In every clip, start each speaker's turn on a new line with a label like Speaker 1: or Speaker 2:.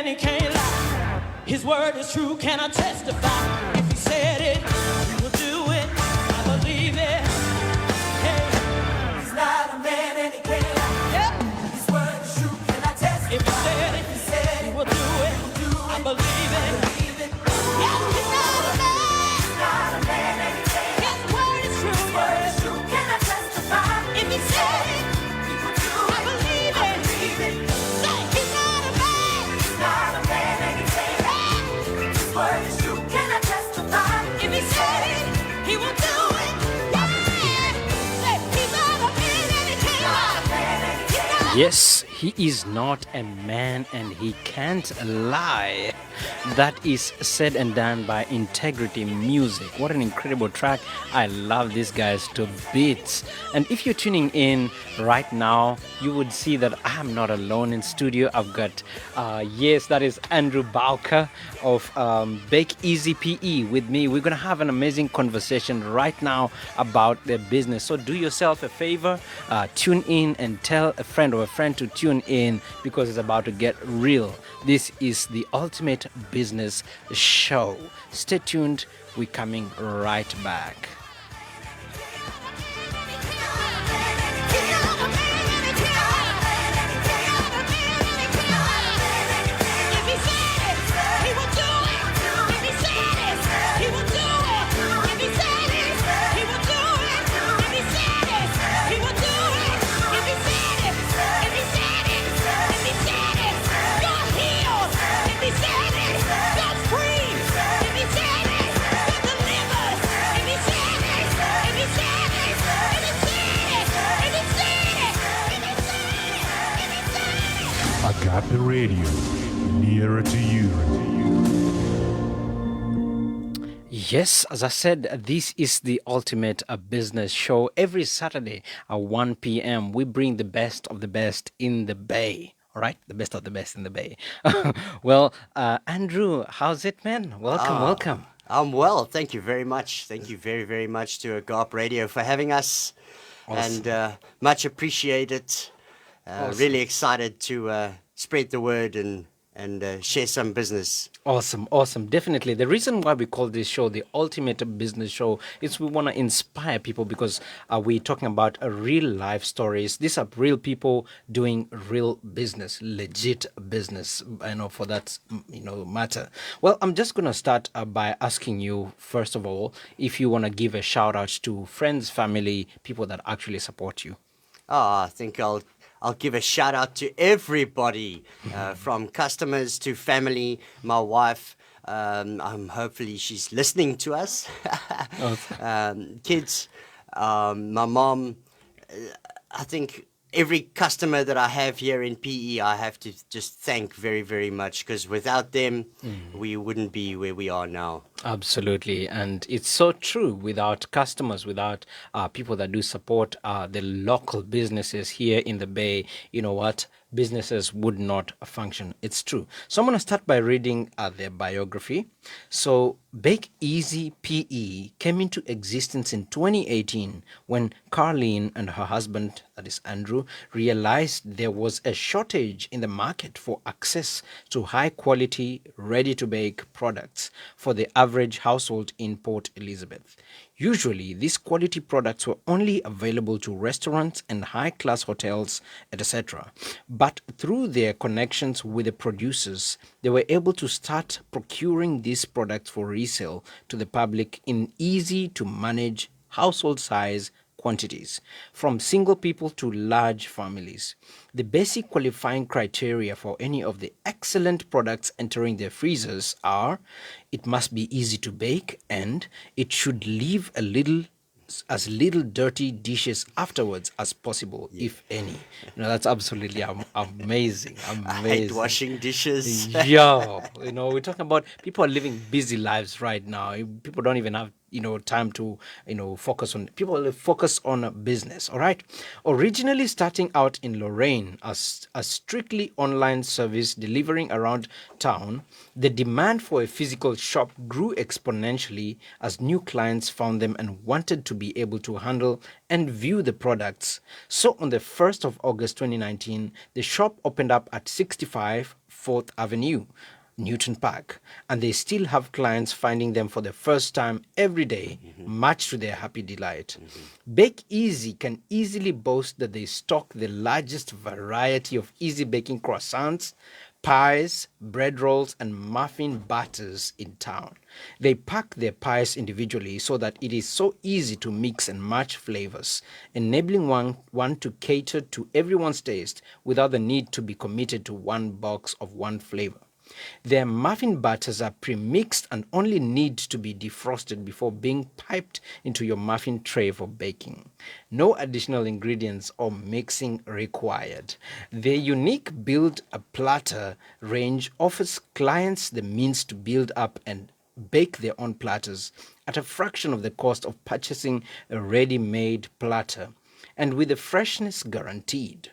Speaker 1: and he can't lie. His word is true, can I testify? If he said it, he will do it. I believe it. Hey, he's not a man and he can't lie. Yep. His word is true, can I testify? If he said it, he will do it. I believe it. Yes, he's not a man. He's not a man and he can't lie. His word is true. His word is true, can I testify? If he said it, he will do it. I believe it. Say, he's not a man. He's not a man and he can't lie. His word is true, can I testify? If he said it, he will do it. Yeah. Say, he's not a man and he can't lie.
Speaker 2: Yes, he is not a man and he can't lie. That is said and done by Integrity Music. What an incredible track. I love these guys to bits. And if you're tuning in right now, you would see that I'm not alone in studio. I've got, yes, that is Andrew Bowker of Bake Easy PE with me. We're going to have an amazing conversation right now about their business. So do yourself a favor, tune in and tell a friend or a friend to tune in because it's about to get real. This is the ultimate business show. Stay tuned. We're coming right back.
Speaker 3: Agape Radio, nearer to you.
Speaker 2: Yes, as I said, this is the ultimate business show. Every Saturday at 1 p.m., we bring the best of the best in the Bay. All right, the best of the best in the Bay. Well, Andrew, how's it, man? Welcome.
Speaker 4: I'm well. Thank you very much. Thank you very, very much to Agape Radio for having us.
Speaker 2: Awesome.
Speaker 4: And much appreciated.
Speaker 2: Awesome.
Speaker 4: Really excited to spread the word and share some business.
Speaker 2: Awesome. Definitely. The reason why we call this show the ultimate business show is we want to inspire people because we're talking about real life stories. These are real people doing real business, legit business, for that, matter. Well, I'm just going to start by asking you, first of all, if you want to give a shout out to friends, family, people that actually support you.
Speaker 4: I think I'll give a shout out to everybody, from customers to family, my wife. Hopefully she's listening to us. Kids, my mom. I think every customer that I have here in PE, I have to just thank very, very much because without them, we wouldn't be where we are now.
Speaker 2: Absolutely. And it's so true. Without customers, without people that do support the local businesses here in the Bay, you know what? Businesses would not function. It's true. So I'm going to start by reading their biography. So Bake Easy PE came into existence in 2018 when Carlene and her husband, that is Andrew, realized there was a shortage in the market for access to high quality, ready to bake products for the average household in Port Elizabeth. Usually, these quality products were only available to restaurants and high-class hotels, etc. But through their connections with the producers, they were able to start procuring these products for resale to the public in easy-to-manage household-size quantities, from single people to large families. The basic qualifying criteria for any of the excellent products entering their freezers are: it must be easy to bake and it should leave as little dirty dishes afterwards as possible, if any. That's absolutely amazing.
Speaker 4: I hate washing dishes.
Speaker 2: Yeah, we're talking about people are living busy lives right now. People don't even have time to focus on people will focus on a business. All right. Originally starting out in Lorraine as a strictly online service delivering around town, the demand for a physical shop grew exponentially as new clients found them and wanted to be able to handle and view the products. So on the 1st of August 2019, the shop opened up at 65 4th Avenue, Newton Park, and they still have clients finding them for the first time every day, much to their happy delight. Bake Easy can easily boast that they stock the largest variety of easy baking croissants, pies, bread rolls, and muffin batters in town. They pack their pies individually so that it is so easy to mix and match flavors, enabling one to cater to everyone's taste without the need to be committed to one box of one flavor. Their muffin batters are pre-mixed and only need to be defrosted before being piped into your muffin tray for baking. No additional ingredients or mixing required. Their unique build a platter range offers clients the means to build up and bake their own platters at a fraction of the cost of purchasing a ready-made platter and with the freshness guaranteed.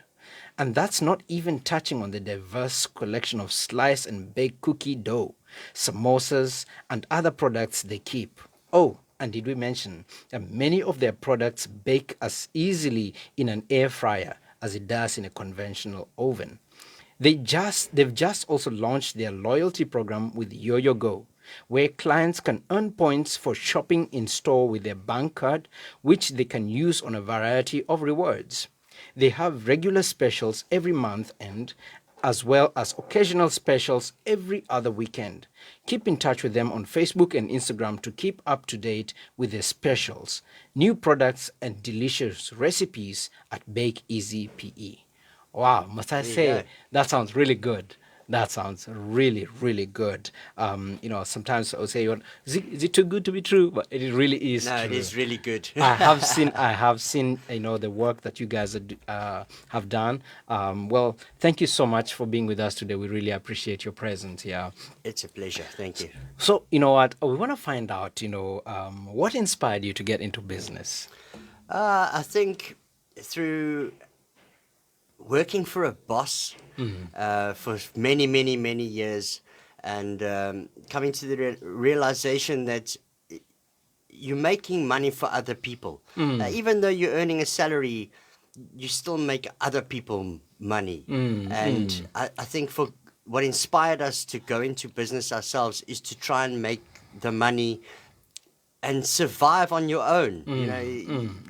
Speaker 2: And that's not even touching on the diverse collection of slice and bake cookie dough, samosas, and other products they keep. Oh, and did we mention that many of their products bake as easily in an air fryer as it does in a conventional oven? They've just also launched their loyalty program with Yo-Yo Go, where clients can earn points for shopping in store with their bank card, which they can use on a variety of rewards. They have regular specials every month and as well as occasional specials every other weekend. Keep in touch with them on Facebook and Instagram to keep up to date with their specials, new products, and delicious recipes at Bake Easy PE. Wow, must I say,
Speaker 4: go.
Speaker 2: that sounds really good. That sounds really, really good. Sometimes I'll say, is it too good to be true? But it really is
Speaker 4: No,
Speaker 2: true.
Speaker 4: it is really good.
Speaker 2: I have seen, the work that you guys have done. Well, thank you so much for being with us today. We really appreciate your presence here.
Speaker 4: It's a pleasure. Thank you.
Speaker 2: So, you know what? We want to find out, what inspired you to get into business?
Speaker 4: I think through working for a boss for many, many, many years, and coming to the realization that you're making money for other people. Even though you're earning a salary, you still make other people money. And I think for what inspired us to go into business ourselves is to try and make the money and survive on your own.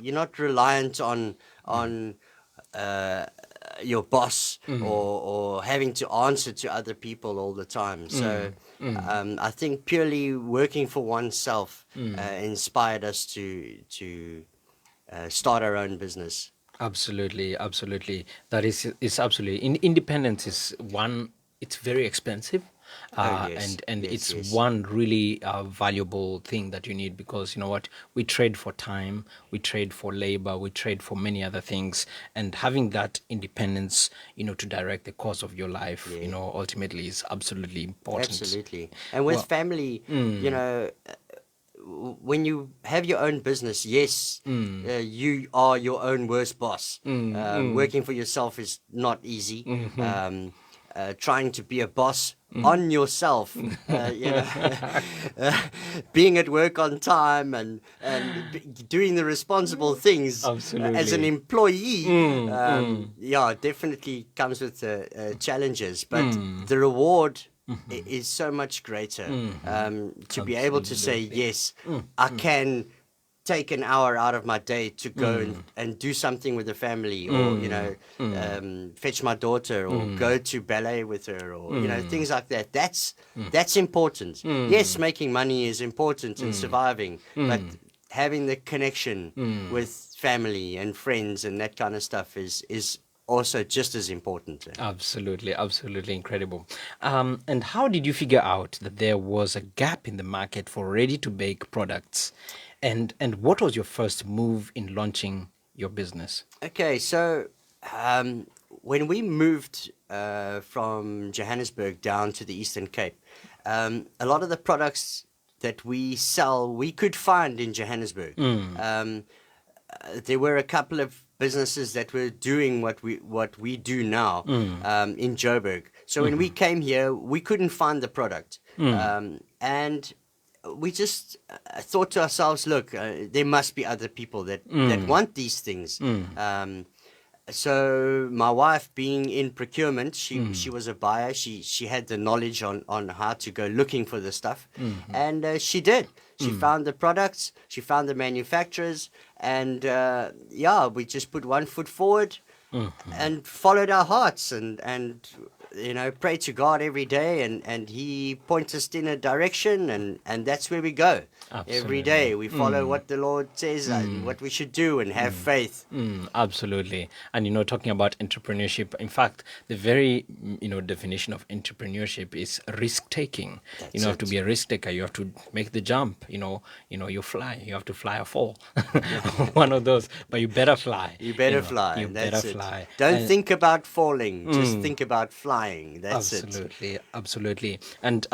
Speaker 4: You're not reliant on your boss or having to answer to other people all the time. So I think purely working for oneself inspired us to start our own business.
Speaker 2: Absolutely, absolutely. That is absolutely. Independence is one. It's very expensive,
Speaker 4: Yes.
Speaker 2: and
Speaker 4: Yes,
Speaker 2: it's
Speaker 4: yes.
Speaker 2: one really valuable thing that you need, because you know what, we trade for time, we trade for labor, we trade for many other things, and having that independence, to direct the course of your life, ultimately is absolutely important.
Speaker 4: Absolutely. And with family, when you have your own business, yes, you are your own worst boss. Working for yourself is not easy. Trying to be a boss on yourself, being at work on time and doing the responsible things as an
Speaker 2: Absolutely.
Speaker 4: employee, definitely comes with challenges, but the reward is so much greater. To be able to say, yes, I can take an hour out of my day to go and do something with the family, or fetch my daughter, or go to ballet with her, or things like that. That's important. Yes, making money is important in surviving, but having the connection with family and friends and that kind of stuff is also just as important.
Speaker 2: Absolutely, absolutely incredible. And how did you figure out that there was a gap in the market for ready-to-bake products? And what was your first move in launching your business?
Speaker 4: Okay, so when we moved from Johannesburg down to the Eastern Cape, a lot of the products that we sell, we could find in Johannesburg. There were a couple of businesses that were doing what we do now in Joburg. So when we came here, we couldn't find the product, and we just thought to ourselves, look, there must be other people that want these things. So my wife, being in procurement, she was a buyer. She had the knowledge on how to go looking for the stuff, and she did. She found the products, she found the manufacturers, and we just put one foot forward and followed our hearts, and pray to God every day, and He points us in a direction, and that's where we go.
Speaker 2: Absolutely.
Speaker 4: Every day we follow what the Lord says and what we should do, and have faith.
Speaker 2: Absolutely. And talking about entrepreneurship, in fact, the very definition of entrepreneurship is risk taking. You have to be a risk taker. You have to make the jump. You fly. You have to fly or fall. One of those. But you better fly.
Speaker 4: You better fly.
Speaker 2: You
Speaker 4: That's
Speaker 2: better
Speaker 4: it.
Speaker 2: fly.
Speaker 4: Don't think about falling. Just think about flying. That's
Speaker 2: absolutely, Absolutely. And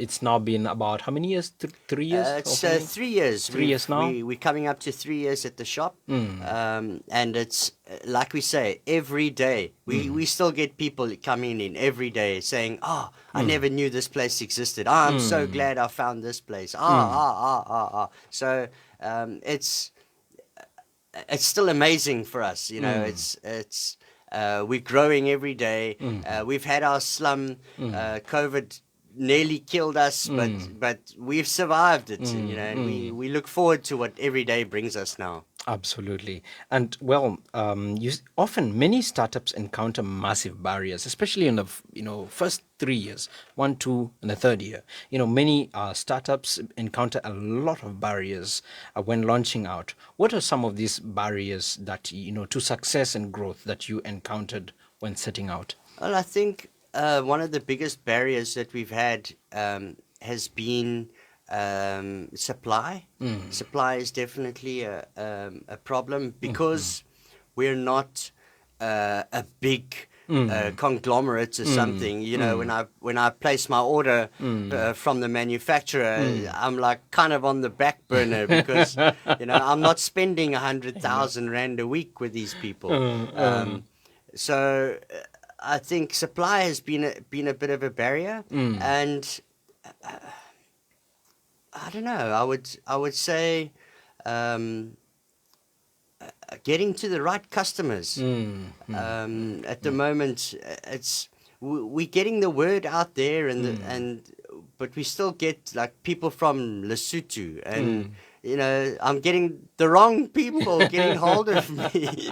Speaker 2: it's now been about how many years? 3 years?
Speaker 4: It's 3 years.
Speaker 2: 3 years now?
Speaker 4: We're coming up to 3 years at the shop. And it's, like we say, every day. We still get people coming in every day saying, I never knew this place existed. I'm so glad I found this place. So it's still amazing for us. It's we're growing every day. We've had our slum. COVID nearly killed us, but we've survived it. And we look forward to what every day brings us now.
Speaker 2: Absolutely. And often many startups encounter massive barriers, especially in the first 3 years, 1, 2, and the third year. Many startups encounter a lot of barriers when launching out. What are some of these barriers that to success and growth that you encountered when setting out?
Speaker 4: Well, I think one of the biggest barriers that we've had has been supply. Supply is definitely a problem because we're not a big conglomerate or something. When I place my order from the manufacturer, I'm like kind of on the back burner because I'm not spending 100,000 rand a week with these people. So I think supply has been a bit of a barrier, and I don't know. I would say getting to the right customers. At the moment, we're getting the word out there, but we still get like people from Lesotho, and I'm getting the wrong people getting hold of me.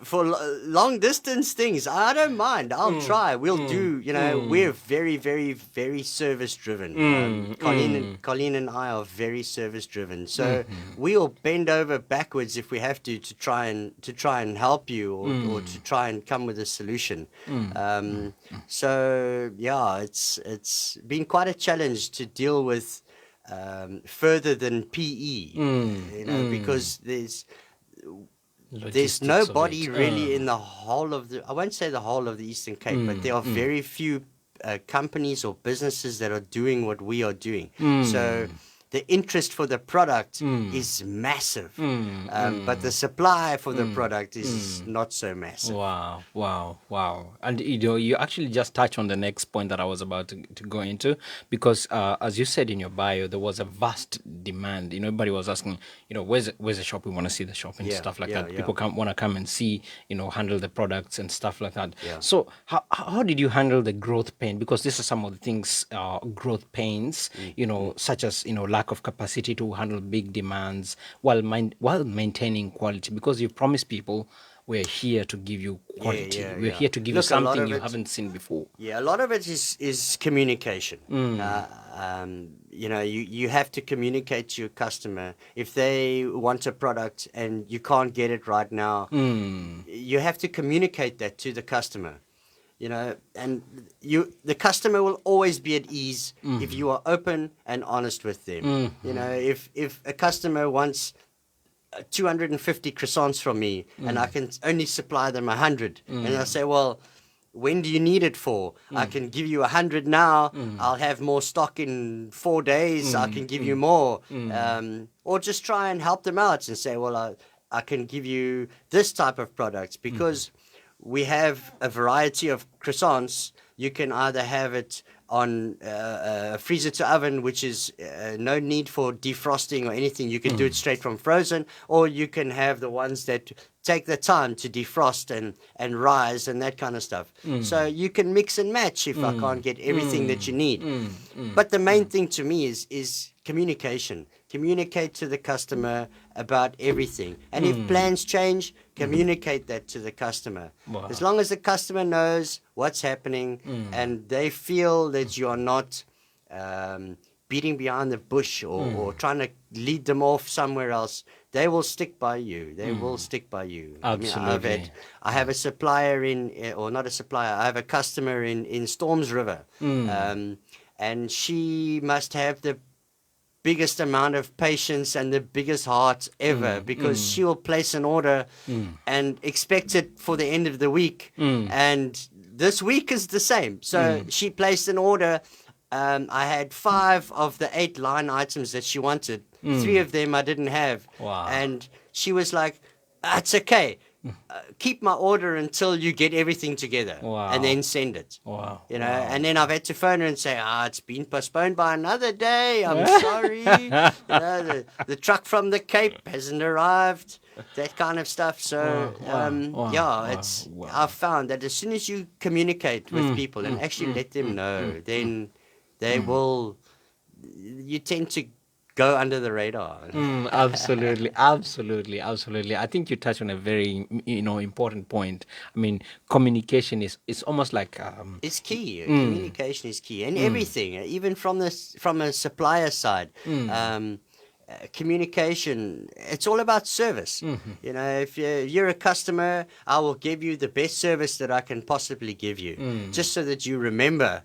Speaker 4: For long distance things, I don't mind. I'll try. We'll do. We're very, very, very service driven. Carlene and I are very service driven. So we'll bend over backwards if we have to try and help you or to try and come with a solution. So yeah, it's been quite a challenge to deal with further than PE. Because there's nobody really in the whole of I won't say the whole of the Eastern Cape, but there are very few companies or businesses that are doing what we are doing. So the interest for the product is massive, but the supply for the product is not so massive.
Speaker 2: Wow. And you actually just touched on the next point that I was about to go into, because as you said in your bio, there was a vast demand. Everybody was asking, where's the shop? We want to see the shop and stuff like that. People want to come and see, handle the products and stuff like that. So how did you handle the growth pain? Because these are some of the things, growth pains, such as, lack of capacity to handle big demands while maintaining quality, because you promised people we're here to give you quality. We're here to give you something you haven't seen before.
Speaker 4: Yeah, a lot of it is communication. You have to communicate to your customer. If they want a product and you can't get it right now, you have to communicate that to the customer. And the customer will always be at ease if you are open and honest with them. If a customer wants 250 croissants from me and I can only supply them 100, and I say, well, when do you need it for? I can give you 100 now. I'll have more stock in 4 days. I can give you more. Or just try and help them out and say, well, I can give you this type of product because we have a variety of croissants. You can either have it on freezer to oven, which is no need for defrosting or anything. You can do it straight from frozen, or you can have the ones that take the time to defrost and rise and that kind of stuff. So you can mix and match if I can't get everything that you need. But the main thing to me is communication. Communicate to the customer about everything. And if plans change, communicate that to the customer.
Speaker 2: Wow.
Speaker 4: As long as the customer knows what's happening and they feel that you are not beating behind the bush or trying to lead them off somewhere else, they will stick by you. They will stick by you.
Speaker 2: Absolutely.
Speaker 4: I mean, I have a supplier or not a supplier, I have a customer in Storms River. And she must have the biggest amount of patience and the biggest heart ever because she will place an order and expect it for the end of the week. And this week is the same. So she placed an order. I had 5 of the 8 line items that she wanted. 3 of them I didn't have.
Speaker 2: Wow.
Speaker 4: And she was like, it's okay. Keep my order until you get everything together.
Speaker 2: Wow.
Speaker 4: And then send it.
Speaker 2: Wow.
Speaker 4: You know, and then I've had to phone her and say, it's been postponed by another day. I'm sorry. You know, the truck from the Cape hasn't arrived. That kind of stuff. So, I've found that as soon as you communicate with people and actually let them know, then they will, you tend to go under the radar.
Speaker 2: Absolutely. I think you touched on a very, important point. I mean, communication is almost like
Speaker 4: it's key. Communication is key, and everything, even from a supplier side. Communication, it's all about service. You know, if you're a customer, I will give you the best service that I can possibly give you, just so that you remember,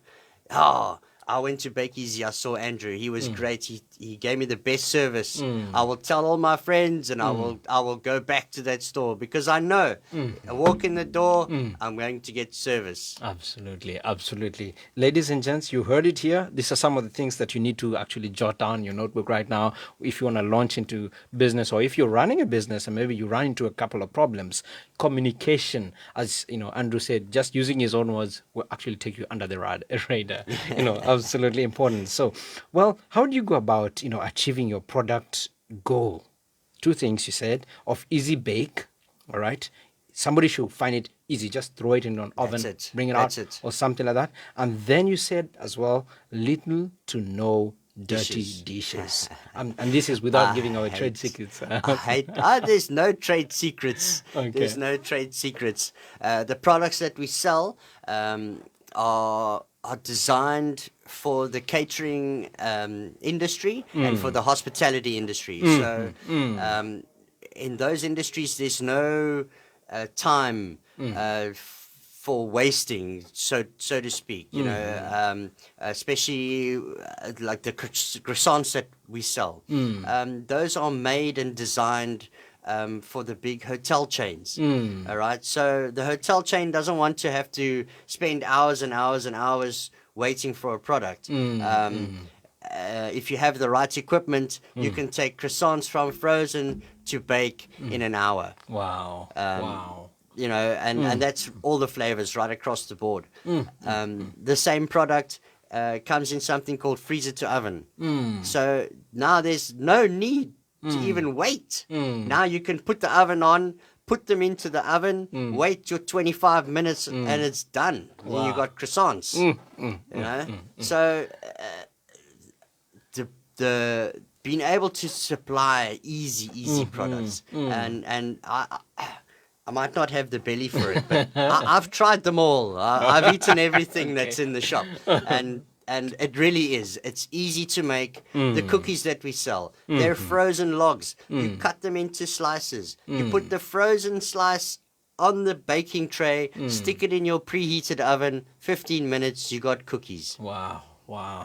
Speaker 4: I went to Bake Easy. I saw Andrew. He was great. He gave me the best service. I will tell all my friends, and I will go back to that store because I know I walk in the door, I'm going to get service.
Speaker 2: Absolutely. Ladies and gents, you heard it here. These are some of the things that you need to actually jot down in your notebook right now if you want to launch into business, or if you're running a business and maybe you run into a couple of problems. Communication, as Andrew said, just using his own words will actually take you under the radar. Absolutely important. So, well, how do you go about, achieving your product goal? 2 things you said of easy bake. All right. Somebody should find it easy. Just throw it in an oven, bring it out, or something like that. And then you said as well, little to no dirty dishes. And this is without giving away trade secrets.
Speaker 4: There's no trade secrets.
Speaker 2: Okay.
Speaker 4: There's no trade secrets. The products that we sell are designed for the catering industry and for the hospitality industry. So in those industries, there's no time for wasting, so to speak. You know, especially like the croissants that we sell. Those are made and designed for the big hotel chains. All right. So the hotel chain doesn't want to have to spend hours and hours and hours waiting for a product. If you have the right equipment, you can take croissants from frozen to bake in an hour.
Speaker 2: Wow. Wow.
Speaker 4: You know, and that's all the flavors right across the board. The same product comes in something called freezer to oven. So now there's no need to even wait. Now you can put the oven on, put them into the oven, wait your 25 minutes, and it's done. Wow. Then you got croissants. You know, so the being able to supply easy products, and I might not have the belly for it, but I've tried them all. I've eaten everything that's in the shop, and it really is. It's easy to make. The cookies that we sell, they're frozen logs. You cut them into slices. You put the frozen slice on the baking tray, stick it in your preheated oven, 15 minutes, you got cookies.
Speaker 2: Wow. Wow.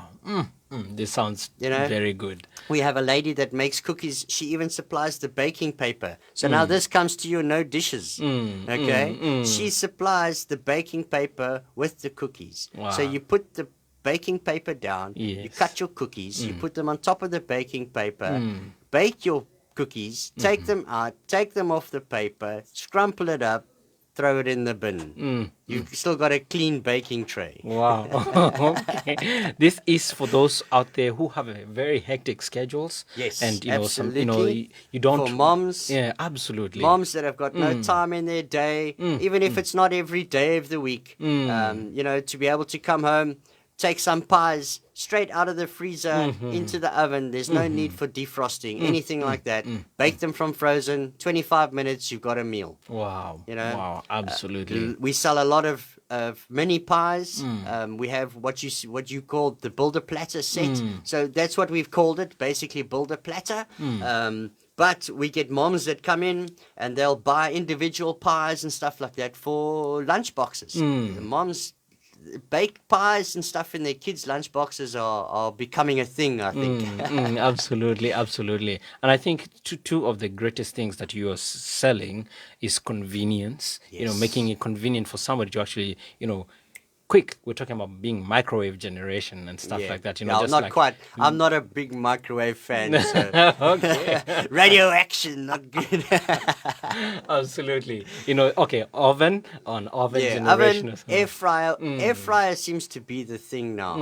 Speaker 2: This sounds
Speaker 4: You know?
Speaker 2: very good.
Speaker 4: We have a lady that makes cookies. She even supplies the baking paper. So now this comes to your no dishes. Okay? She supplies the baking paper with the cookies.
Speaker 2: Wow.
Speaker 4: So you put the baking paper down, you
Speaker 2: Yes.
Speaker 4: cut your cookies, you put them on top of the baking paper, bake your cookies, take them out, take them off the paper, scrumple it up, throw it in the bin. You've still got a clean baking tray.
Speaker 2: Wow. Okay. This is for those out there who have a very hectic schedules.
Speaker 4: Yes,
Speaker 2: And
Speaker 4: absolutely.
Speaker 2: you don't
Speaker 4: For moms.
Speaker 2: Yeah, absolutely.
Speaker 4: Moms that have got no time in their day, even if it's not every day of the week, to be able to come home, take some pies straight out of the freezer into the oven. There's no need for defrosting, anything like that. Bake them from frozen, 25 minutes, you've got a meal.
Speaker 2: Wow.
Speaker 4: Wow,
Speaker 2: Absolutely.
Speaker 4: We sell a lot of mini pies. We have what you call the builder platter set. So that's what we've called it, basically builder platter. But we get moms that come in and they'll buy individual pies and stuff like that for lunch boxes. The moms baked pies and stuff in their kids' lunch boxes are becoming a thing, I think.
Speaker 2: Absolutely. And I think two of the greatest things that you are selling is convenience.
Speaker 4: Yes.
Speaker 2: Making it convenient for somebody to actually, quick. We're talking about being microwave generation and stuff like that.
Speaker 4: No,
Speaker 2: just
Speaker 4: not
Speaker 2: like,
Speaker 4: quite. I'm not a big microwave fan. So.
Speaker 2: Okay.
Speaker 4: Radio action, not good.
Speaker 2: Absolutely. Oven generation.
Speaker 4: Oven,
Speaker 2: as well.
Speaker 4: air fryer. Air fryer seems to be the thing now.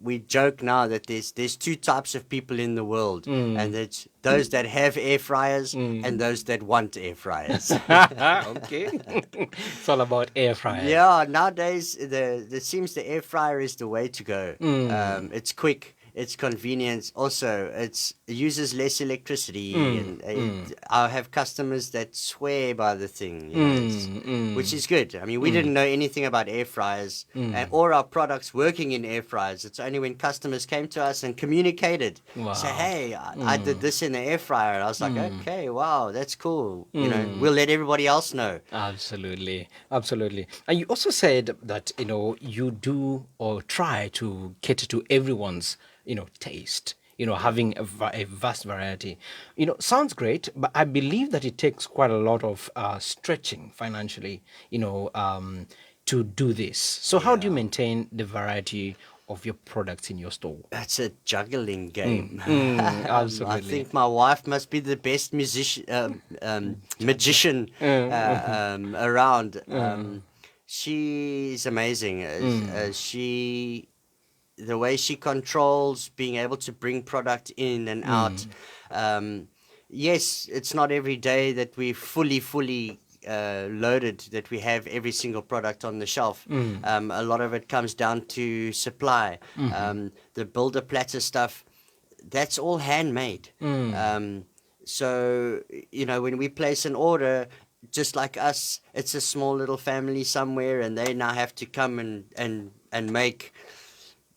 Speaker 4: We joke now that there's two types of people in the world, and it's those that have air fryers and those that want air fryers.
Speaker 2: Okay. It's all about air fryer.
Speaker 4: Yeah, nowadays it seems the air fryer is the way to go. It's quick. It's convenient. Also, it uses less electricity. And I have customers that swear by the thing, which is good. I mean, we didn't know anything about air fryers or our products working in air fryers. It's only when customers came to us and communicated, say, hey, I did this in the air fryer. And I was like, okay, wow, that's cool. We'll let everybody else know.
Speaker 2: Absolutely. And you also said that, you do or try to cater to everyone's taste, having a vast variety. Sounds great, but I believe that it takes quite a lot of stretching financially, to do this. So how do you maintain the variety of your products in your store?
Speaker 4: That's a juggling game.
Speaker 2: Absolutely.
Speaker 4: I think my wife must be the best magician around. She's amazing. The way she controls being able to bring product in and out. Yes, it's not every day that we're fully loaded, that we have every single product on the shelf. A lot of it comes down to supply. The builder platter stuff, that's all handmade. So, when we place an order, just like us, it's a small little family somewhere, and they now have to come and make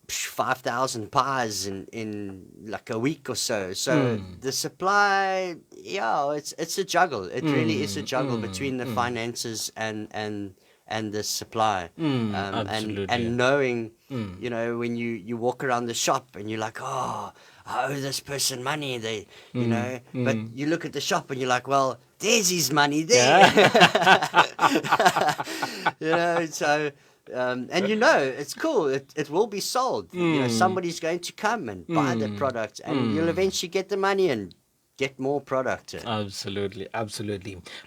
Speaker 4: 5,000 pies in like a week or so. So the supply, it's a juggle. It really is a juggle between the finances and the supply.
Speaker 2: Absolutely.
Speaker 4: And knowing, when you walk around the shop and you're like, oh, I owe this person money. But you look at the shop and you're like, well, there's his money there. So. And it's cool. It will be sold. Somebody's going to come and buy the product, and you'll eventually get the money and get more product.
Speaker 2: Absolutely.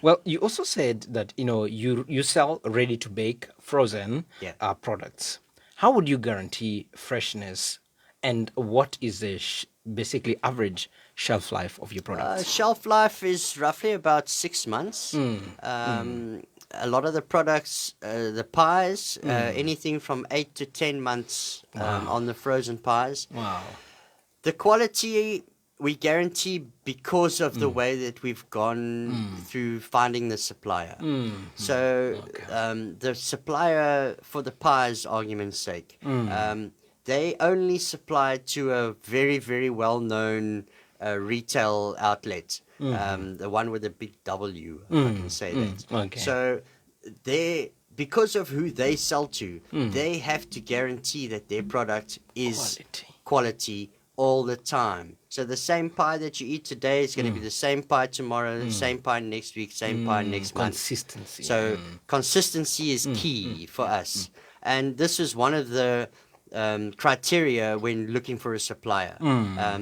Speaker 2: Well, you also said that you sell ready to bake frozen products. How would you guarantee freshness, and what is the basically average shelf life of your products?
Speaker 4: Shelf life is roughly about 6 months. A lot of the products, the pies, anything from 8 to 10 months on the frozen pies.
Speaker 2: Wow.
Speaker 4: The quality we guarantee because of the way that we've gone through finding the supplier. So the supplier, for the pies, argument's sake, they only supply to a very, very well-known retail outlet. The one with a big W, if I can say that.
Speaker 2: Okay.
Speaker 4: So because of who they sell to, they have to guarantee that their product is quality all the time. So the same pie that you eat today is going to be the same pie tomorrow, same pie next week, same pie next month.
Speaker 2: Consistency.
Speaker 4: So consistency is key for us. And this is one of the criteria when looking for a supplier,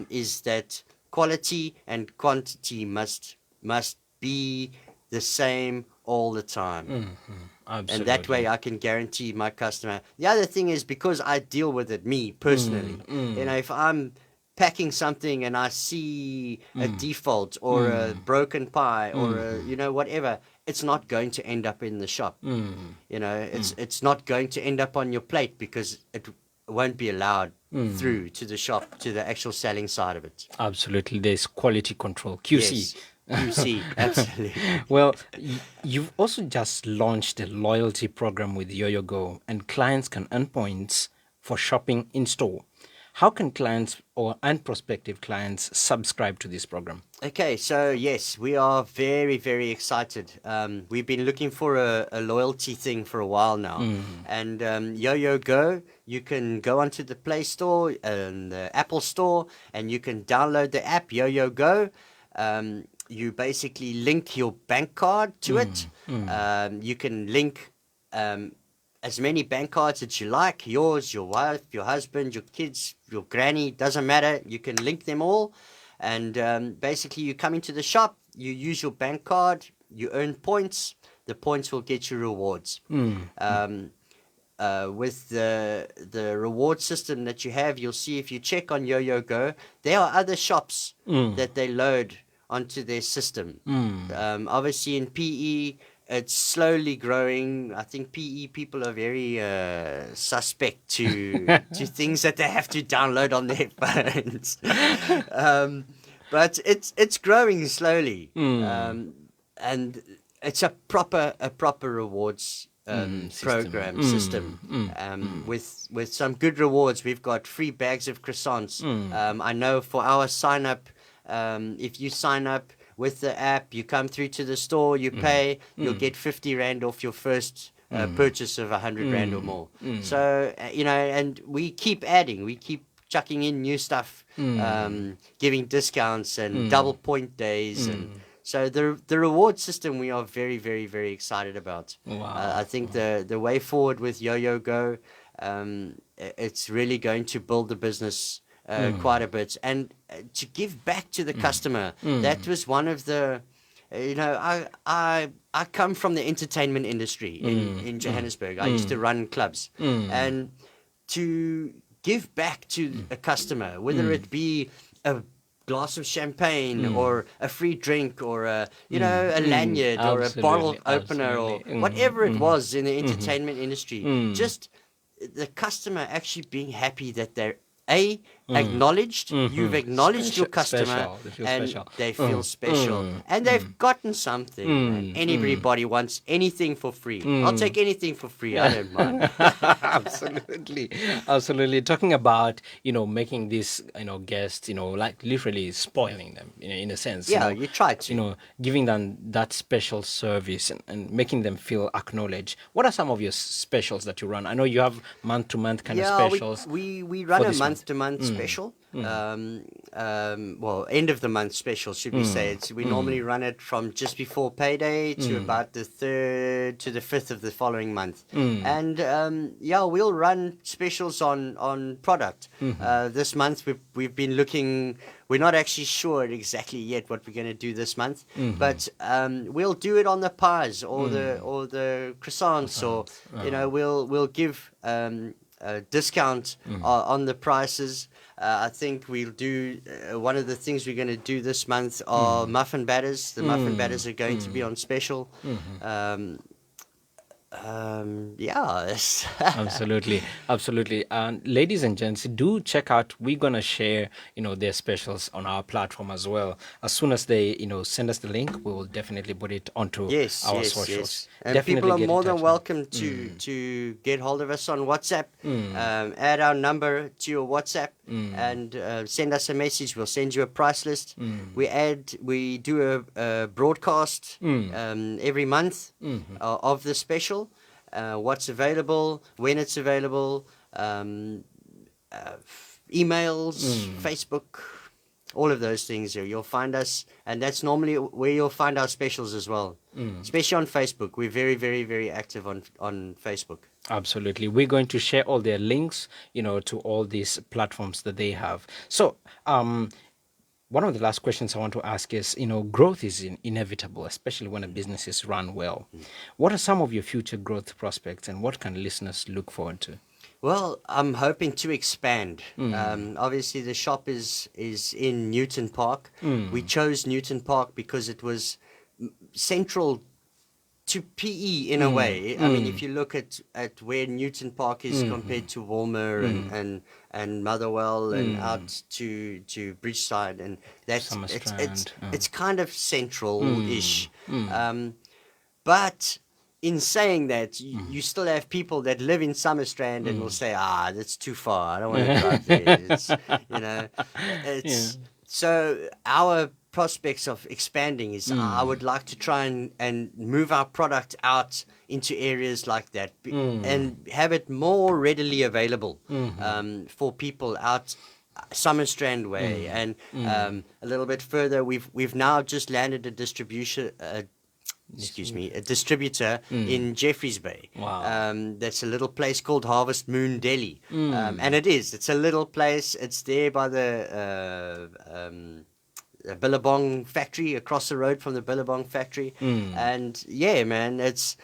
Speaker 4: is that quality and quantity must be the same all the time.
Speaker 2: Absolutely.
Speaker 4: And that way I can guarantee my customer. The other thing is, because I deal with it, me personally, you know, if I'm packing something and I see a default or a broken pie or a, you know, whatever, it's not going to end up in the shop. You know, it's not going to end up on your plate, because it won't be allowed through to the shop, to the actual selling side of it.
Speaker 2: Absolutely. There's quality control, QC.
Speaker 4: Yes. QC, absolutely.
Speaker 2: Well, you've also just launched a loyalty program with Yo-Yo Go, and clients can earn points for shopping in store. How can clients and prospective clients subscribe to this program?
Speaker 4: Okay, so yes, we are very, very excited. We've been looking for a loyalty thing for a while now. And Yo-Yo Go, you can go onto the Play Store and the Apple Store, and you can download the app Yo-Yo Go. You basically link your bank card to it. You can link as many bank cards as you like, yours, your wife, your husband, your kids, your granny, doesn't matter. You can link them all. And basically you come into the shop, you use your bank card, you earn points. The points will get you rewards. With the reward system that you have, you'll see, if you check on Yo-Yo Go, there are other shops that they load onto their system. Obviously in PE, it's slowly growing. I think PE people are very suspect to things that they have to download on their phones. But it's growing slowly, and it's a proper rewards program system. With some good rewards. We've got free bags of croissants. I know for our sign up, if you sign up with the app, you come through to the store, you pay, you'll get 50 Rand off your first purchase of 100 Rand or more. So, you know, and we keep adding, we keep chucking in new stuff, giving discounts and double point days. And so the reward system we are very, very, very excited about. I think the way forward with Yo-Yo Go, it's really going to build the business quite a bit, and to give back to the customer. That was one of the, you know, I come from the entertainment industry in Johannesburg. I used to run clubs, and to give back to a customer, whether it be a glass of champagne or a free drink or a, you know, a lanyard or a bottle opener or whatever it was in the entertainment industry, just the customer actually being happy that they're acknowledged. You've acknowledged your customer, they feel special, and they've gotten something. And anybody wants anything for free. I'll take anything for free. I don't mind.
Speaker 2: Absolutely. Talking about, you know, making these, you know, guests, you know, like literally spoiling them in a sense.
Speaker 4: Yeah,
Speaker 2: you know,
Speaker 4: you try to.
Speaker 2: You know, giving them that special service and making them feel acknowledged. What are some of your specials that you run? I know you have month-to-month kind of specials.
Speaker 4: We run a month-to-month special. Well, end of the month special, should we say. We normally run it from just before payday to about the 3rd to the 5th of the following month. And yeah, we'll run specials on product. This month we've been looking. We're not actually sure exactly yet what we're going to do this month, but we'll do it on the pies or the croissants, or you know, we'll give a discount on the prices. I think we'll do one of the things we're going to do this month are muffin batters. The muffin batters are going to be on special. Yeah.
Speaker 2: Absolutely. And ladies and gents, do check out. We're gonna share, you know, their specials on our platform as well. As soon as they, you know, send us the link, we will definitely put it onto our socials.
Speaker 4: Yes. And
Speaker 2: definitely
Speaker 4: people are more than welcome to get hold of us on WhatsApp. Add our number to your WhatsApp and send us a message. We'll send you a price list. We do a broadcast every month of the special. what's available, when it's available, emails, Facebook, all of those things. You'll find us, and that's normally where you'll find our specials as well, especially on Facebook. We're very, very, very active on Facebook.
Speaker 2: Absolutely. We're going to share all their links, to all these platforms that they have. So, one of the last questions I want to ask is, growth is inevitable, especially when a business is run well. What are some of your future growth prospects, and what can listeners look forward to?
Speaker 4: Well, I'm hoping to expand. Obviously, the shop is in Newton Park. We chose Newton Park because it was central to PE in a way. I mean, if you look at where Newton Park is compared to Walmer and Motherwell and out to Bridgeside, and that's it's kind of central-ish. But in saying that, you still have people that live in Summerstrand and will say, that's too far. I don't want to drive there. So our prospects of expanding is I would like to try and move our product out into areas like that and have it more readily available for people out Summerstrand way and a little bit further. We've now just landed a distributor in Jeffreys Bay.
Speaker 2: Wow.
Speaker 4: That's a little place called Harvest Moon Deli. And it's a little place. It's there by the Billabong factory, across the road from the Billabong factory. And yeah, man, it's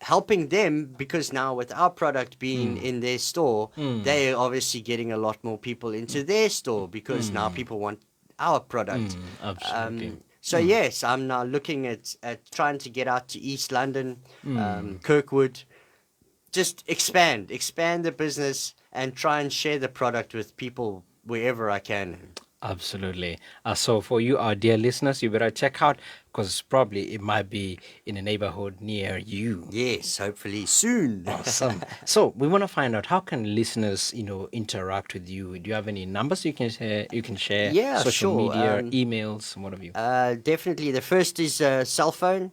Speaker 4: helping them because now with our product being in their store, they're obviously getting a lot more people into their store because now people want our product.
Speaker 2: Absolutely.
Speaker 4: So yes, I'm now looking at trying to get out to East London, Kirkwood, just expand the business and try and share the product with people wherever I can.
Speaker 2: Absolutely. So for you, our dear listeners, you better check out because probably it might be in a neighborhood near you.
Speaker 4: Yes, hopefully soon.
Speaker 2: Awesome. So we want to find out, how can listeners, interact with you? Do you have any numbers you can share?
Speaker 4: Yeah,
Speaker 2: social
Speaker 4: sure.
Speaker 2: media, emails, what have you?
Speaker 4: Definitely. The first is cell phone.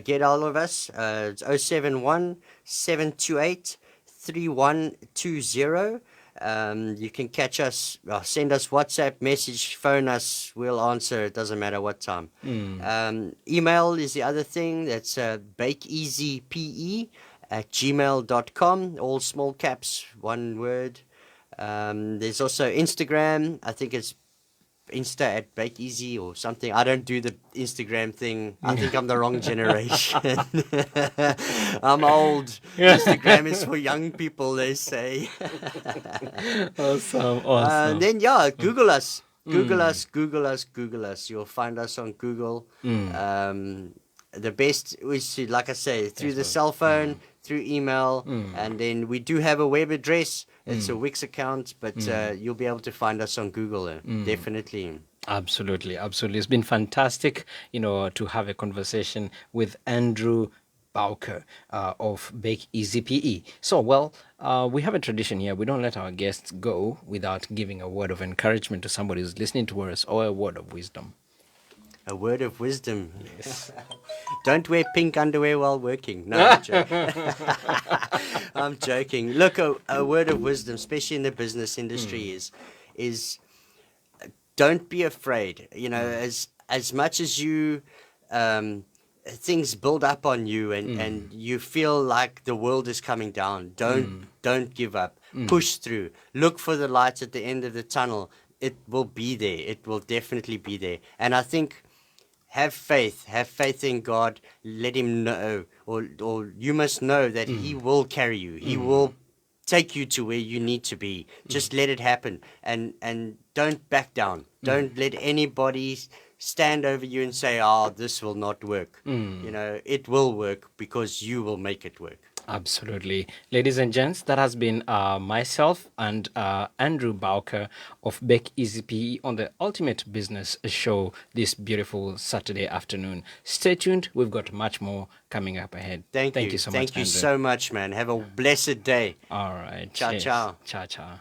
Speaker 4: Get all of us. It's 071 728 3120. You can catch us, send us WhatsApp, message, phone us, we'll answer, it doesn't matter what time. Email is the other thing, that's bakeeasype@gmail.com, all small caps, one word. There's also Instagram, I think it's Insta at Bake Easy or something. I don't do the Instagram thing. I think I'm the wrong generation. I'm old. Instagram is for young people, they say.
Speaker 2: Awesome.
Speaker 4: Then Google us. Google us. You'll find us on Google. The best is to, like I say, through the cell phone, through email, and then we do have a web address. It's a Wix account, but you'll be able to find us on Google, definitely.
Speaker 2: Absolutely. It's been fantastic, to have a conversation with Andrew Bowker of Bake Easy PE. So, we have a tradition here. We don't let our guests go without giving a word of encouragement to somebody who's listening to us, or a word of wisdom.
Speaker 4: A word of wisdom. Yes. Don't wear pink underwear while working. No, I'm joking. I'm joking. Look, a word of wisdom, especially in the business industry, is don't be afraid. As much as you things build up on you and you feel like the world is coming down, don't give up. Push through. Look for the light at the end of the tunnel. It will be there. It will definitely be there. And I think have faith in God. Let him know, or you must know that he will carry you. He will take you to where you need to be. Just let it happen, and don't back down. Don't let anybody stand over you and say, this will not work. It will work because you will make it work.
Speaker 2: Absolutely. Ladies and gents, that has been myself and Andrew Bowker of Bake Easy PE on the Ultimate Business Show this beautiful Saturday afternoon. Stay tuned. We've got much more coming up ahead.
Speaker 4: Thank you so much. Thank you so much, man. Have a blessed day.
Speaker 2: All right.
Speaker 4: Ciao, ciao.
Speaker 2: Ciao, ciao.